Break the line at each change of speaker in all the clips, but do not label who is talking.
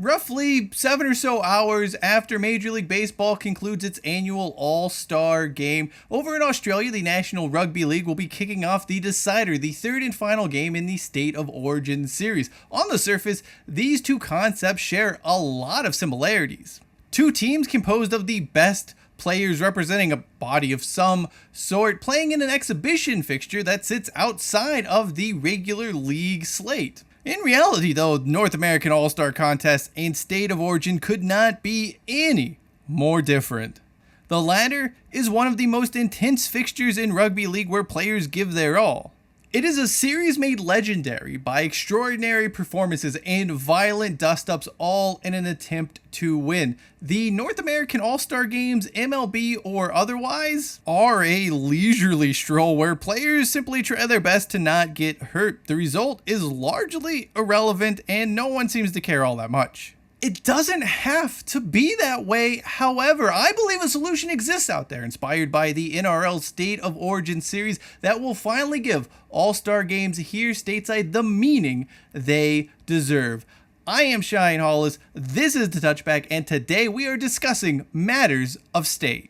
Roughly 7 or so hours after Major League Baseball concludes its annual All-Star game, over in Australia, the National Rugby League will be kicking off the decider, the third and final game in the State of Origin series. On the surface, these two concepts share a lot of similarities. Two teams composed of the best players representing a body of some sort playing in an exhibition fixture that sits outside of the regular league slate. In reality, though, North American All-Star Contest and State of Origin could not be any more different. The latter is one of the most intense fixtures in rugby league where players give their all. It is a series made legendary by extraordinary performances and violent dust-ups, all in an attempt to win. The North American All-Star Games, MLB or otherwise, are a leisurely stroll where players simply try their best to not get hurt. The result is largely irrelevant and no one seems to care all that much. It doesn't have to be that way. However, I believe a solution exists out there inspired by the NRL State of Origin series that will finally give All-Star games here stateside the meaning they deserve. I am Cheyenne Hollis, this is The Touchback, and today we are discussing matters of state.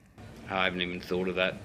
I haven't even thought of that.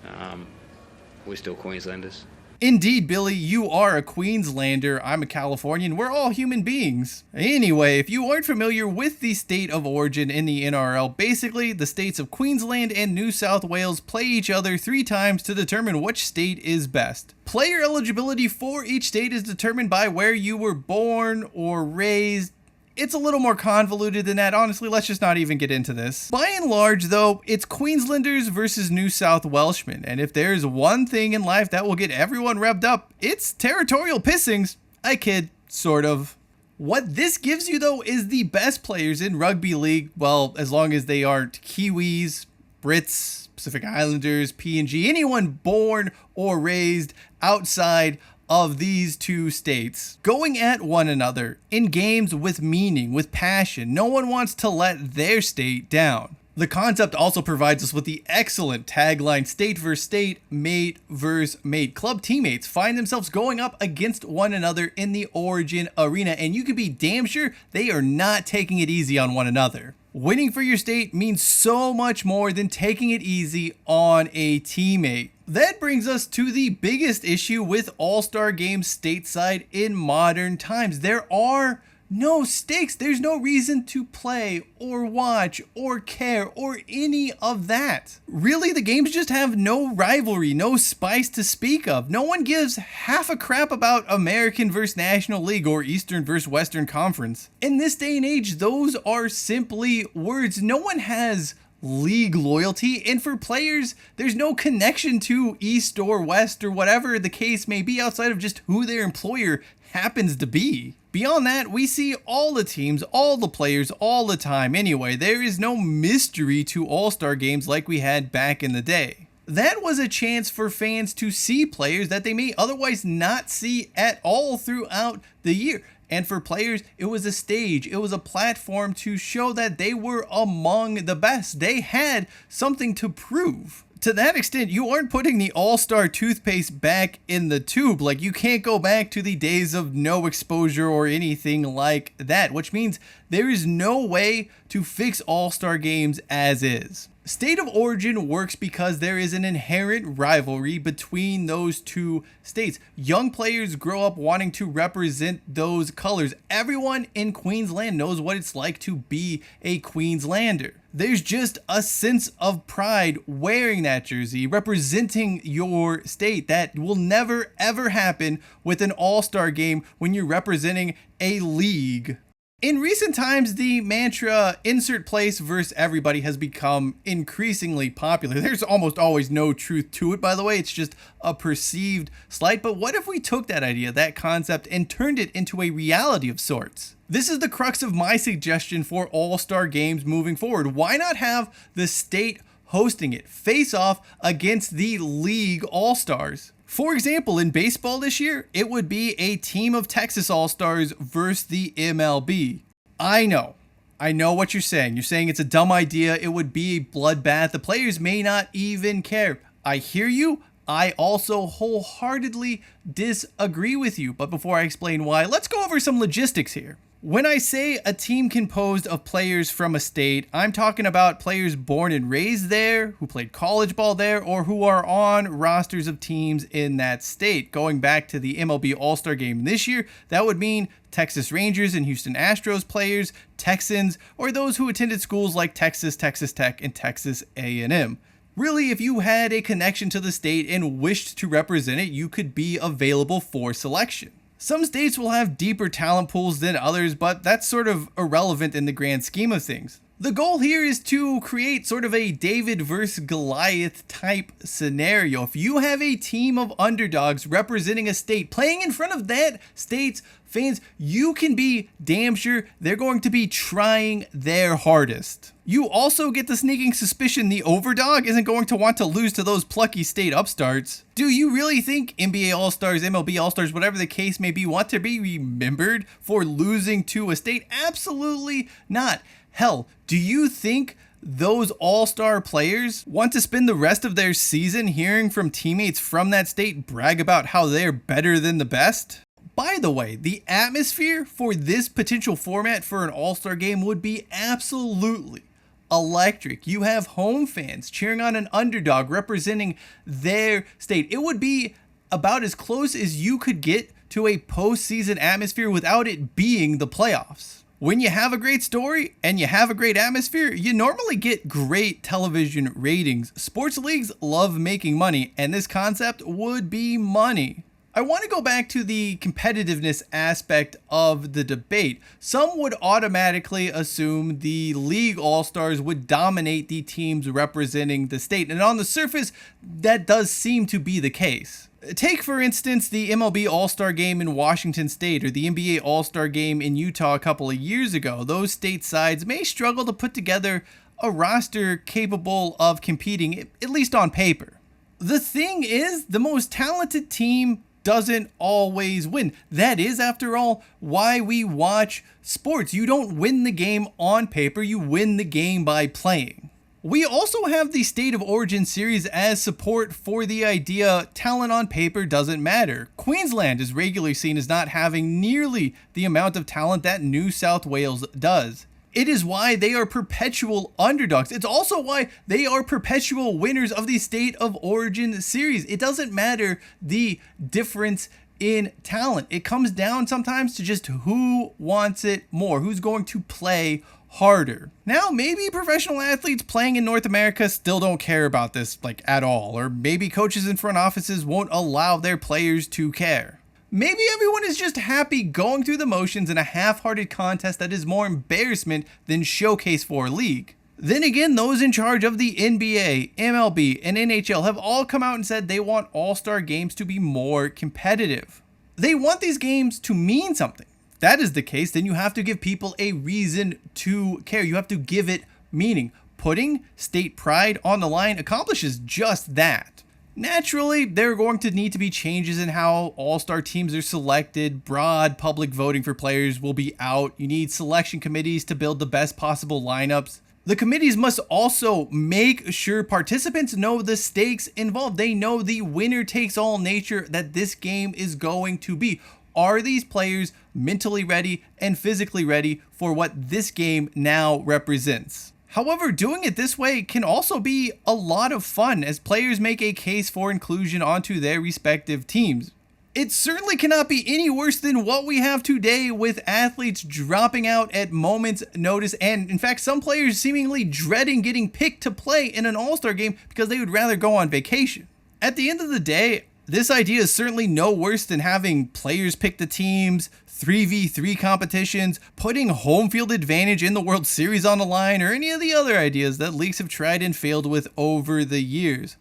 We're still Queenslanders.
Indeed, Billy, you are a Queenslander, I'm a Californian, we're all human beings. Anyway, if you aren't familiar with the State of Origin in the NRL, basically the states of Queensland and New South Wales play each other 3 times to determine which state is best. Player eligibility for each state is determined by where you were born or raised. It's a little more convoluted than that. Honestly, let's just not even get into this. By and large, though, it's Queenslanders versus New South Welshmen. And if there's one thing in life that will get everyone revved up, it's territorial pissings. I kid, sort of. What this gives you, though, is the best players in rugby league. Well, as long as they aren't Kiwis, Brits, Pacific Islanders, PNG, anyone born or raised outside of these two states, going at one another in games with meaning, with passion. No one wants to let their state down. The concept also provides us with the excellent tagline, state versus state, mate versus mate. Club teammates find themselves going up against one another in the Origin arena, and you can be damn sure they are not taking it easy on one another. Winning for your state means so much more than taking it easy on a teammate. That brings us to the biggest issue with All-Star games stateside in modern times. There are no stakes. There's no reason to play or watch or care or any of that. Really, the games just have no rivalry, no spice to speak of. No one gives half a crap about American versus National League or Eastern versus Western Conference. In this day and age, those are simply words. No one has league loyalty, and for players, there's no connection to East or West or whatever the case may be outside of just who their employer happens to be. Beyond that, we see all the teams, all the players, all the time anyway. There is no mystery to All-Star games like we had back in the day. That was a chance for fans to see players that they may otherwise not see at all throughout the year. And for players, it was a stage, it was a platform to show that they were among the best. They had something to prove. To that extent, you aren't putting the All-Star toothpaste back in the tube. Like, you can't go back to the days of no exposure or anything like that, which means there is no way to fix All-Star games as is. State of Origin works because there is an inherent rivalry between those two states. Young players grow up wanting to represent those colors. Everyone in Queensland knows what it's like to be a Queenslander. There's just a sense of pride wearing that jersey, representing your state. That will never ever happen with an All-Star game when you're representing a league. In recent times, the mantra insert place versus everybody has become increasingly popular. There's almost always no truth to it, by the way. It's just a perceived slight. But what if we took that idea, that concept, and turned it into a reality of sorts? This is the crux of my suggestion for All-Star games moving forward. Why not have the state hosting it face off against the league All-Stars? For example, in baseball this year, it would be a team of Texas All-Stars versus the MLB. I know what you're saying. You're saying it's a dumb idea. It would be a bloodbath. The players may not even care. I hear you. I also wholeheartedly disagree with you. But before I explain why, let's go over some logistics here. When I say a team composed of players from a state, I'm talking about players born and raised there, who played college ball there, or who are on rosters of teams in that state. Going back to the MLB All-Star Game this year, that would mean Texas Rangers and Houston Astros players, Texans, or those who attended schools like Texas, Texas Tech, and Texas A&M. Really, if you had a connection to the state and wished to represent it, you could be available for selection. Some states will have deeper talent pools than others, but that's sort of irrelevant in the grand scheme of things. The goal here is to create sort of a David versus Goliath type scenario. If you have a team of underdogs representing a state playing in front of that state's fans, you can be damn sure they're going to be trying their hardest. You also get the sneaking suspicion the overdog isn't going to want to lose to those plucky state upstarts. Do you really think NBA All-Stars, MLB All-Stars, whatever the case may be, want to be remembered for losing to a state? Absolutely not. Hell, do you think those all-star players want to spend the rest of their season hearing from teammates from that state brag about how they're better than the best? By the way, the atmosphere for this potential format for an all-star game would be absolutely electric. You have home fans cheering on an underdog representing their state. It would be about as close as you could get to a postseason atmosphere without it being the playoffs. When you have a great story and you have a great atmosphere, you normally get great television ratings. Sports leagues love making money, and this concept would be money. I want to go back to the competitiveness aspect of the debate. Some would automatically assume the league all-stars would dominate the teams representing the state, and on the surface, that does seem to be the case. Take, for instance, the MLB All-Star Game in Washington State or the NBA All-Star Game in Utah a couple of years ago. Those state sides may struggle to put together a roster capable of competing, at least on paper. The thing is, the most talented team doesn't always win. That is, after all, why we watch sports. You don't win the game on paper, you win the game by playing. We also have the State of Origin series as support for the idea talent on paper doesn't matter. Queensland is regularly seen as not having nearly the amount of talent that New South Wales does. It is why they are perpetual underdogs. It's also why they are perpetual winners of the State of Origin series. It doesn't matter the difference in talent. It comes down sometimes to just who wants it more, who's going to play harder. Now, maybe professional athletes playing in North America still don't care about this at all, or maybe coaches in front offices won't allow their players to care. Maybe everyone is just happy going through the motions in a half-hearted contest that is more embarrassment than showcase for a league. Then again, those in charge of the NBA, MLB, and NHL have all come out and said they want all-star games to be more competitive. They want these games to mean something. If that is the case, then you have to give people a reason to care. You have to give it meaning. Putting state pride on the line accomplishes just that. Naturally, there are going to need to be changes in how all-star teams are selected. Broad public voting for players will be out. You need selection committees to build the best possible lineups. The committees must also make sure participants know the stakes involved. They know the winner-takes-all nature that this game is going to be. Are these players mentally ready and physically ready for what this game now represents? However, doing it this way can also be a lot of fun as players make a case for inclusion onto their respective teams. It certainly cannot be any worse than what we have today with athletes dropping out at moment's notice, and in fact some players seemingly dreading getting picked to play in an all-star game because they would rather go on vacation. At the end of the day, this idea is certainly no worse than having players pick the teams, 3v3 competitions, putting home field advantage in the World Series on the line, or any of the other ideas that leagues have tried and failed with over the years.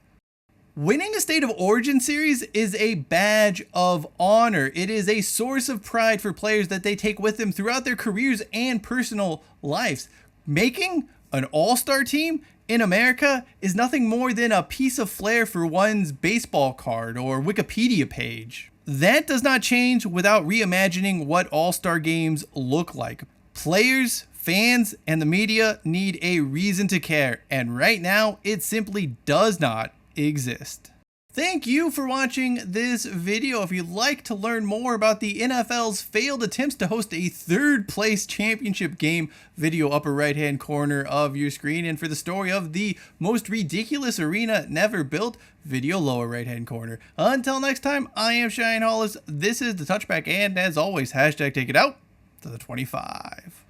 Winning a State of Origin series is a badge of honor. It is a source of pride for players that they take with them throughout their careers and personal lives. Making an all-star team in America is nothing more than a piece of flair for one's baseball card or Wikipedia page. That does not change without reimagining what all-star games look like. Players, fans, and the media need a reason to care, and right now it simply does not exist. Thank you for watching this video. If you'd like to learn more about the NFL's failed attempts to host a third place championship game, video upper right hand corner of your screen. And for the story of the most ridiculous arena never built, video lower right hand corner. Until next time, I am Cheyenne Hollis. This is The Touchback, and as always, hashtag take it out to the 25.